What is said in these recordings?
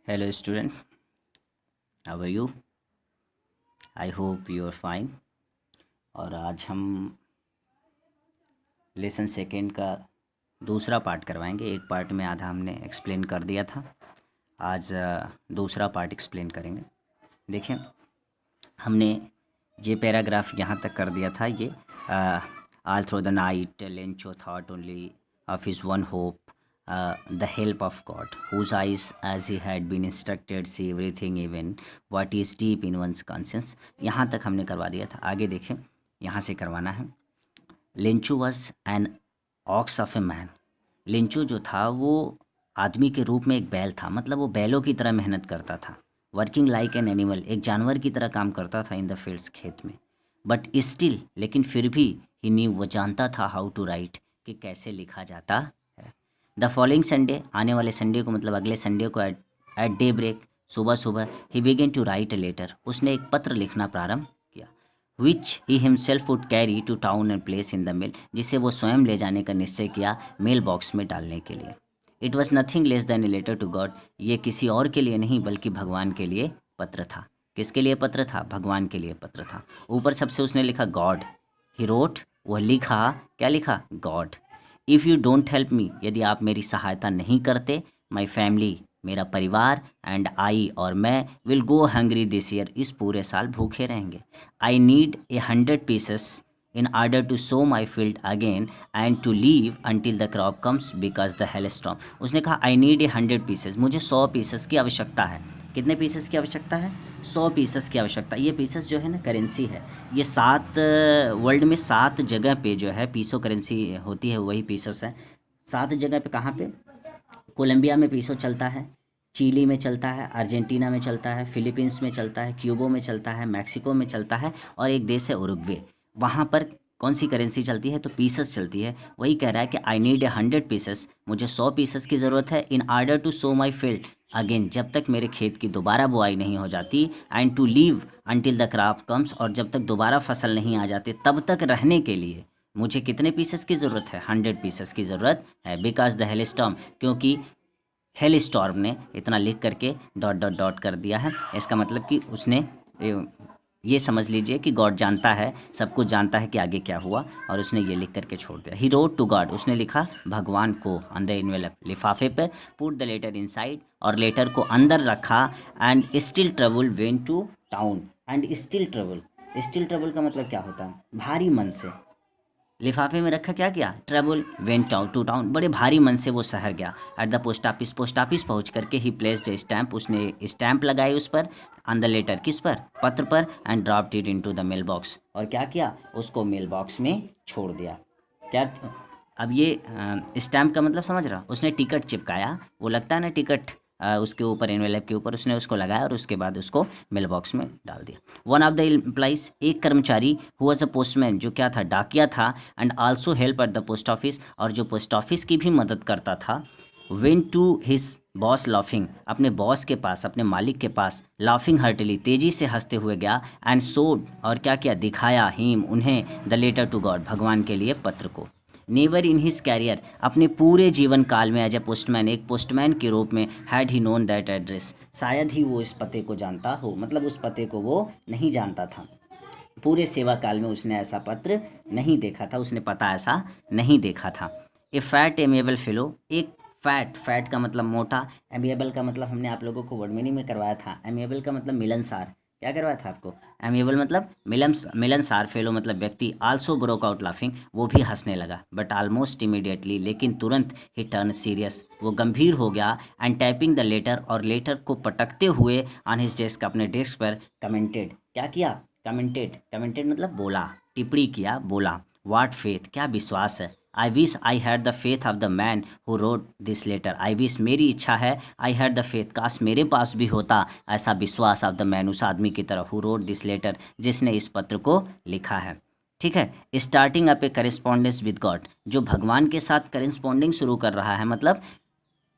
Hello student, how are you? I hope you are fine. और आज हम lesson second का दूसरा पार्ट करवाएंगे। एक पार्ट में आधा हमने एक्सप्लेन कर दिया था, आज दूसरा पार्ट एक्सप्लेन करेंगे। देखें, हमने ये पैराग्राफ यहाँ तक कर दिया था। ये all through the night Lencho thought only of his one hope, the help of God, whose eyes, as he had been instructed, see everything, even what is deep in one's conscience। यहाँ तक हमने करवा दिया था। आगे देखें, यहाँ से करवाना है। Lencho was an ox of a man. Lencho जो था वो आदमी के रूप में एक बैल था, मतलब वो बैलों की तरह मेहनत करता था। वर्किंग लाइक एन एनिमल, एक जानवर की तरह काम करता था इन द फील्ड्स, खेत में। बट स्टिल, लेकिन फिर भी ही न्यू, वो जानता था हाउ टू राइट, कि कैसे लिखा जाता है। द फॉलोइंग संडे, आने वाले संडे को, मतलब अगले संडे को, एट डे ब्रेक, सुबह सुबह, he began to write a letter, उसने एक पत्र लिखना प्रारंभ किया। Which he himself would carry to town and place in the mail, जिसे वो स्वयं ले जाने का निश्चय किया मेल बॉक्स में डालने के लिए। It was nothing less than a letter to God, ये किसी और के लिए नहीं बल्कि भगवान के लिए पत्र था। किसके लिए पत्र था? भगवान के लिए पत्र था। ऊपर सबसे उसने लिखा गॉड, ही रोट, वह लिखा, क्या लिखा? God. If you don't help me, यदि आप मेरी सहायता नहीं करते, माई फैमिली, मेरा परिवार, एंड आई, और मैं, will go hungry this year, इस पूरे साल भूखे रहेंगे। I need 100 pieces in order to sow my field again and to leave until the crop comes because the hailstorm। उसने कहा I need 100 pieces, मुझे 100 पीसेस की आवश्यकता है। कितने पीसेस की आवश्यकता है? 100 पीसेस की आवश्यकता। ये पीसेस जो है ना, करेंसी है। ये 7 वर्ल्ड में 7 जगह पे जो है पीसो करेंसी होती है, वही पीसेस है। 7 जगह पे। कहाँ पे? कोलंबिया में पीसो चलता है, चिली में चलता है, अर्जेंटीना में चलता है, फिलीपींस में चलता है, क्यूबो में चलता है, मैक्सिको में चलता है, और एक देश है उरुग्वे, वहाँ पर कौन सी करेंसी चलती है? तो पीसेस चलती है। वही कह रहा है कि आई नीड 100 पीसेस, मुझे 100 पीसेस की ज़रूरत है, in order to sow my field again, जब तक मेरे खेत की दोबारा बुआई नहीं हो जाती, and to leave until the crop comes, और जब तक दोबारा फसल नहीं आ जाती तब तक रहने के लिए मुझे कितने पीसेस की ज़रूरत है? 100 पीसेस की ज़रूरत है। बिकॉज द हेलस्टॉर्म, क्योंकि हेल स्टॉर्म ने, इतना लिख करके डॉट डॉट डॉट कर दिया है। इसका मतलब कि उसने ये समझ लीजिए कि गॉड जानता है, सब कुछ जानता है कि आगे क्या हुआ, और उसने ये लिख करके छोड़ दिया। ही रोट टू गॉड, उसने लिखा भगवान को, ऑन द इन्वेलप, लिफाफे पर, पुट द लेटर इनसाइड, और लेटर को अंदर रखा, and still trouble went to town, and still trouble, still trouble का मतलब क्या होता है? भारी मन से। लिफाफे में रखा, क्या किया? Travel went out to town, बड़े भारी मन से वो शहर गया। At the post office, post office पहुँच करके ही प्लेस्ड स्टैम्प, उसने स्टैम्प लगाई उस पर, ऑन द लेटर, किस पर? पत्र पर, and dropped it into the mail box, और क्या किया? उसको मेल बॉक्स में छोड़ दिया। क्या? अब ये स्टैम्प का मतलब समझ रहा? उसने टिकट चिपकाया, वो लगता है ना टिकट, उसके ऊपर, एनवेलप के ऊपर उसने उसको लगाया, और उसके बाद उसको मेल बॉक्स में डाल दिया। वन ऑफ द एम्प्लॉइज, एक कर्मचारी, हु वाज अ पोस्टमैन, जो क्या था? डाकिया था, and also help at the post office, और जो पोस्ट ऑफिस की भी मदद करता था, went to his boss laughing, अपने बॉस के पास, अपने मालिक के पास, लाफिंग हर्टली, तेजी से हंसते हुए गया, एंड सोड, और क्या किया? दिखाया, हिम, उन्हें, द लेटर टू गॉड, भगवान के लिए पत्र को। नेवर इन हिज कैरियर, अपने पूरे जीवन काल में, एज ए पोस्टमैन, एक पोस्टमैन के रूप में, had he known that address, शायद ही वो इस पते को जानता हो, मतलब उस पते को वो नहीं जानता था। पूरे सेवा काल में उसने ऐसा पत्र नहीं देखा था, उसने पता ऐसा नहीं देखा था। ए फैट एमेबल फेलो, एक फैट, फैट का मतलब मोटा, एमेबल का मतलब हमने आप लोगों को वर्ड मीनिंग में करवाया था। एमेबल का मतलब मिलनसार, क्या करवाया था आपको? एमेबल मतलब मिलनसार, फेलो मतलब व्यक्ति। आल्सो ब्रोक आउट लाफिंग, वो भी हंसने लगा। बट ऑलमोस्ट इमीडिएटली, लेकिन तुरंत, ही टर्न सीरियस, वो गंभीर हो गया, एंड टाइपिंग द लेटर, और लेटर को पटकते हुए, ऑन हिज डेस्क, अपने डेस्क पर, कमेंटेड, क्या किया? कमेंटेड, कमेंटेड मतलब बोला, टिप्पणी किया, बोला। व्हाट फेथ, क्या विश्वास है। I wish I had the faith of the man who wrote this letter, I wish, मेरी इच्छा है, आई हैड द फेथ, काश मेरे पास भी होता ऐसा विश्वास, ऑफ द मैन, उस आदमी की तरह, हु रोट दिस लेटर, जिसने इस पत्र को लिखा है। ठीक है। Starting up A correspondence with God, जो भगवान के साथ करेस्पॉन्डिंग शुरू कर रहा है, मतलब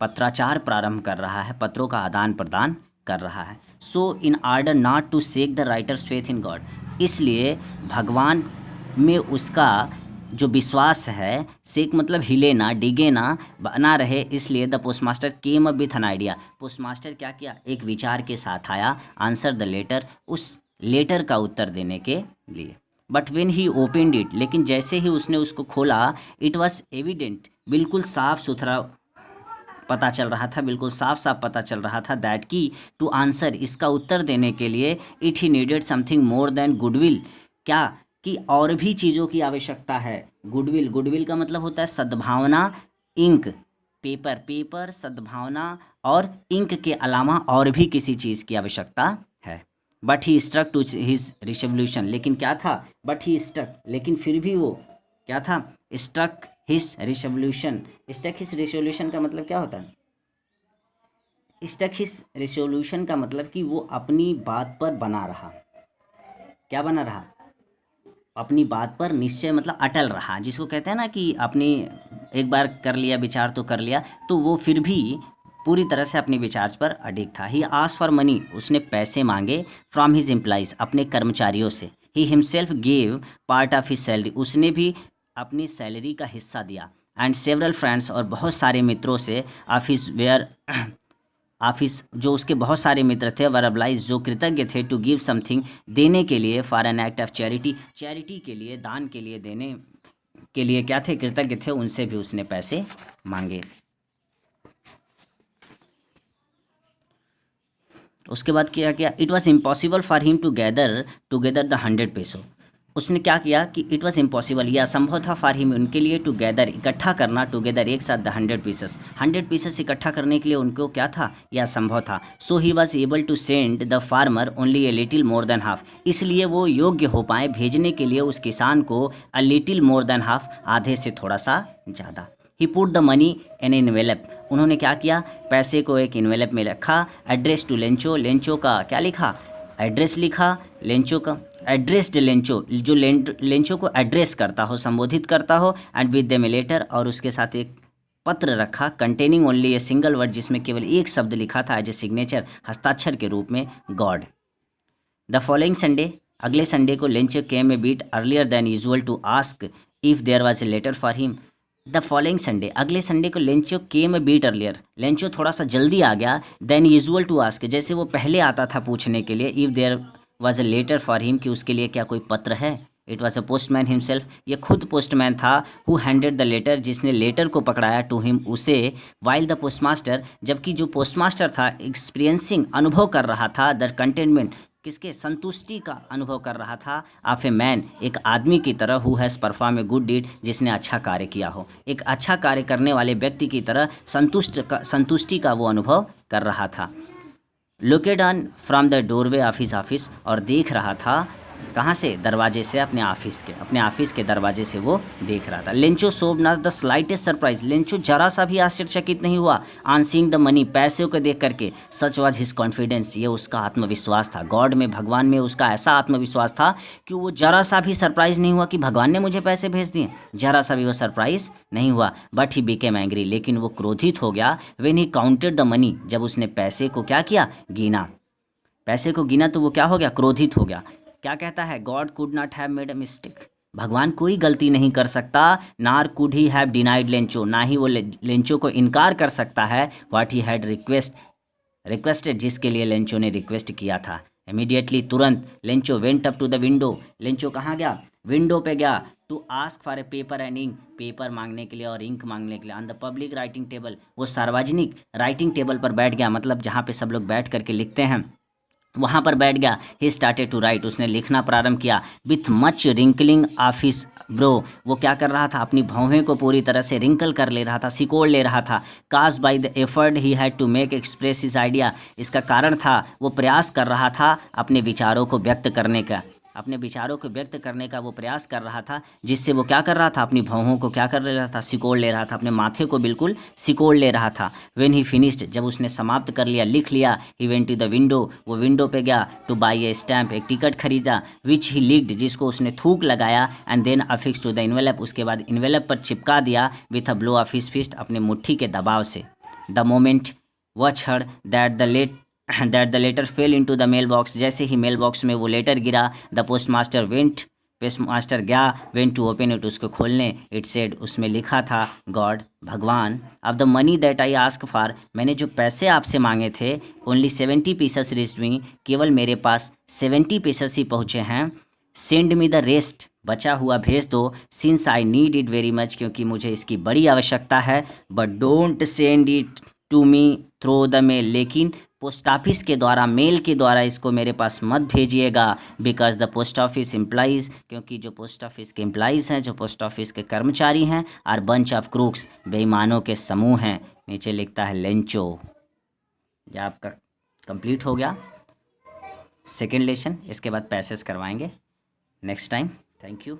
पत्राचार प्रारंभ कर रहा है, पत्रों का आदान प्रदान कर रहा है। So in order not to shake the writer's faith in God, इसलिए भगवान में उसका जो विश्वास है, शेक मतलब हिले ना, डिगे ना, बना रहे, इसलिए the postmaster came up with an idea. Postmaster क्या किया, एक विचार के साथ आया, आंसर द लेटर, उस लेटर का उत्तर देने के लिए। But when he opened it, लेकिन जैसे ही उसने उसको खोला, इट वॉज एविडेंट, बिल्कुल साफ सुथरा पता चल रहा था, बिल्कुल साफ साफ पता चल रहा था, दैट की टू आंसर, इसका उत्तर देने के लिए, it he needed something more than goodwill, क्या कि और भी चीज़ों की आवश्यकता है। गुडविल, गुडविल का मतलब होता है सद्भावना, इंक, पेपर, पेपर, सद्भावना और इंक के अलावा और भी किसी चीज़ की आवश्यकता है। But he struck to his resolution, लेकिन क्या था, बट ही स्ट्रक, लेकिन फिर भी वो क्या था, struck his resolution. Stuck his resolution का मतलब क्या होता है, स्टक हिज रिजोल्यूशन का मतलब कि वो अपनी बात पर बना रहा। क्या बना रहा, अपनी बात पर निश्चय मतलब अटल रहा, जिसको कहते हैं ना कि अपनी एक बार कर लिया विचार तो कर लिया, तो वो फिर भी पूरी तरह से अपने विचार पर अडिग था। ही आस्क फॉर मनी, उसने पैसे मांगे, फ्रॉम हिज एम्प्लॉइज, अपने कर्मचारियों से। He himself gave part of his salary, उसने भी अपनी सैलरी का हिस्सा दिया। एंड सेवरल फ्रेंड्स, और बहुत सारे मित्रों से, ऑफ हिज वेयर ऑफिस, जो उसके बहुत सारे मित्र थे, वर अब्लाइज, जो कृतज्ञ थे, टू गिव समथिंग, देने के लिए, for an act of charity, charity के लिए, दान के लिए, देने के लिए क्या थे, कृतज्ञ थे, उनसे भी उसने पैसे मांगे। उसके बाद क्या किया, it was impossible for him to gather together the 100 पैसों। उसने क्या किया कि इट वॉज इम्पॉसिबल, यह असंभव था, फॉर हिम, उनके लिए, टू गैदर, इकट्ठा करना, टुगेदर, एक साथ, द 100 पीसेस, 100 पीसेस इकट्ठा करने के लिए उनको क्या था, यह असंभव था। So he was able to send the farmer only a little more than half, इसलिए वो योग्य हो पाए भेजने के लिए उस किसान को a little more than half, आधे से थोड़ा सा ज़्यादा। He put the money in envelope, उन्होंने क्या किया, पैसे को एक इन्वेलप में रखा। एड्रेस टू लेंचो, लेंचो का क्या लिखा, एड्रेस लिखा, लेंचो का एड्रेस्ड, लेंचो जो लेंचो को एड्रेस करता हो, संबोधित करता हो, and with them a letter, और उसके साथ एक पत्र रखा, containing only a single word, जिसमें केवल एक शब्द लिखा था, एज ए सिग्नेचर, हस्ताक्षर के रूप में, गॉड। द फॉलोइंग संडे, अगले संडे को, Lencho came a bit earlier than usual to ask if there was a letter for him. The following Sunday, अगले संडे को, Lencho came a bit earlier, Lencho थोड़ा सा जल्दी आ गया, then usual to ask, जैसे वो पहले आता था पूछने के लिए, if there was a letter for him, कि उसके लिए क्या कोई पत्र है। It was a postman himself, ये खुद पोस्टमैन था, हु हैंडेड द लेटर, जिसने लेटर को पकड़ाया, टू हिम, उसे, वाइल द पोस्टमास्टर, जबकि जो पोस्टमास्टर था, एक्सपीरियंसिंग, अनुभव कर रहा था, द कंटेनमेंट, किसके, संतुष्टि का अनुभव कर रहा था, ऑफ ए मैन, एक आदमी की तरह, who has perform a good deed, जिसने अच्छा कार्य किया हो, एक अच्छा कार्य करने वाले व्यक्ति की तरह संतुष्टि का वो अनुभव कर रहा था। Looked on from the doorway of his office, और देख रहा था, कहाँ से, दरवाजे से, अपने ऑफिस के दरवाजे से वो देख रहा था। लेंचो सोब not the slightest surprise, Lencho जरा सा भी आश्चर्यचकित नहीं हुआ, ऑन सीइंग द मनी, पैसे को देख करके, सच वाज हिज कॉन्फिडेंस, ये उसका आत्मविश्वास था, गॉड में, भगवान में उसका ऐसा आत्मविश्वास था कि वो जरा सा भी सरप्राइज नहीं हुआ कि भगवान ने मुझे पैसे भेज दिए, जरा सा भी वो सरप्राइज नहीं हुआ। बट ही बिकेम एंग्री, लेकिन वो क्रोधित हो गया, when he counted the money, जब उसने पैसे को क्या किया, गिना, पैसे को गिना, तो वो क्या हो गया, क्रोधित हो गया। क्या कहता है, God could not have made a mistake, भगवान कोई गलती नहीं कर सकता, नार could he have denied Lencho, ना ही वो लेंचो को इनकार कर सकता है, व्हाट ही हैड रिक्वेस्टेड, जिसके लिए लेंचो ने रिक्वेस्ट किया था। इमीडिएटली, तुरंत, Lencho went up to the window, Lencho कहाँ गया, विंडो पे गया, to ask for a paper and ink, paper मांगने के लिए और इंक मांगने के लिए, on the public writing table, वो सार्वजनिक राइटिंग टेबल पर बैठ गया, मतलब जहाँ पे सब लोग बैठ करके लिखते हैं, वहाँ पर बैठ गया। ही स्टार्टेड टू राइट, उसने लिखना प्रारंभ किया, with much wrinkling of his bro, वो क्या कर रहा था, अपनी भौहें को पूरी तरह से रिंकल कर ले रहा था, सिकोड़ ले रहा था। Cause by the effort he had to make express his idea, इसका कारण था, वो प्रयास कर रहा था अपने विचारों को व्यक्त करने का, अपने विचारों को व्यक्त करने का वो प्रयास कर रहा था, जिससे वो क्या कर रहा था, अपनी भौहों को क्या कर ले रहा था, सिकोड़ ले रहा था, अपने माथे को बिल्कुल सिकोड़ ले रहा था। व्हेन ही फिनिश्ड, जब उसने समाप्त कर लिया, लिख लिया, he went to the window, वो विंडो पे गया, टू बाई ए स्टैम्प, एक टिकट खरीदा, विच ही लिक्ड, जिसको उसने थूक लगाया, and then affix to the envelope, उसके बाद इन्वेलप पर चिपका दिया, with a blow of his fist, अपने मुट्ठी के दबाव से। The moment watch heard that the letter fell into the mail box, जैसे ही मेल बॉक्स में वो लेटर गिरा, the postmaster went post master गया, वेंट टू ओपन इट, उसको खोलने, इट सेड, उसमें लिखा था गॉड, भगवान, अब the money that I ask for, मैंने जो पैसे आपसे मांगे थे, ओनली 70 पीसेस रीच्ड मी, केवल मेरे पास 70 पीसेस ही पहुँचे हैं, सेंड मी द रेस्ट, बचा हुआ भेज दो, since I need it very much, क्योंकि मुझे इसकी बड़ी आवश्यकता है, but don't send it to me through the mail, लेकिन पोस्ट ऑफिस के द्वारा, मेल के द्वारा इसको मेरे पास मत भेजिएगा, because the post office employees, क्योंकि जो पोस्ट ऑफिस के एम्प्लॉइज़ हैं, जो पोस्ट ऑफिस के कर्मचारी हैं, आर बंच ऑफ क्रूक्स, बेईमानों के समूह हैं। नीचे लिखता है लेंचो। यह आपका कंप्लीट हो गया सेकेंड लेसन। इसके बाद पैसेज करवाएंगे नेक्स्ट टाइम। Thank you.